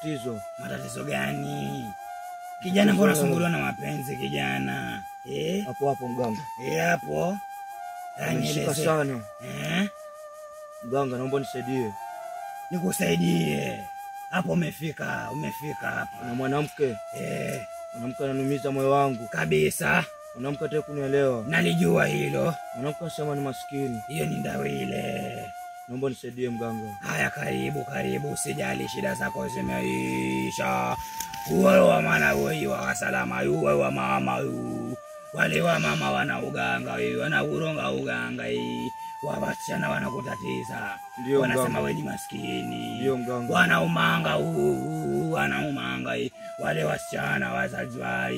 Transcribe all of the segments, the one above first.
matatizo. Matatizo gani? Kijana mbona unasumbuliwa na mapenzi kijana? Hapo mganga. Hapo. Nishika sana. Mganga naomba nisaidie. Nikusaidie. Hapo umefika hapa. Na mwanamke. Mwanamke ananumiza moyo wangu kabisa. Mwanamke hataki kunielewa. Nalijua hilo. Mwanamke anasema ni maskini. Hiyo ni Ndawile. Naomba nisaidie mganga. Haya karibu usijali, shida zako zimeisha. Uwe wa maana wewe wa salama, uwe wa mama yu. Wale wa mama wana uganga yu, wana uronga uganga yu. Wabachana wanakutatiza. Wanasema wewe ni maskini. Ndio mganga. Wanaumanga wanaumanga yu. Wale wasichana wa Zanzibar,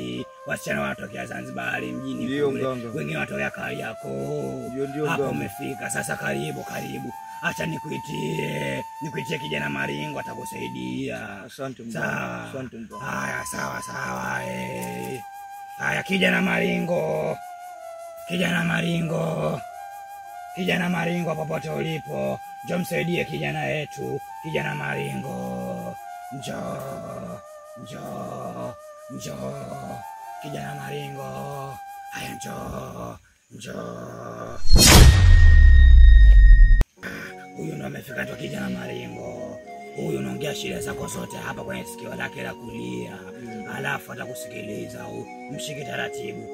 wasichana wanatokea Zanzibar mjini kule. Wengine wanatokea Kariakoo. Ndio hapo umefika. Sasa karibu. Acha nikuitie kijana Maringo atakusaidia. Asante mganga. Asante mganga. Haya sawa. Haya kijana Maringo. Kijana Maringo popote ulipo, njoo msaidie kijana yetu, kijana Maringo. Njoo. Kijana Maringo. Haya njoo. Huyu ndo amefika tu kijana Maringo. Huyu unaongea shida zako zote hapa kwenye sikio lake la kulia. Alafu atakusikiliza. Mshike taratibu.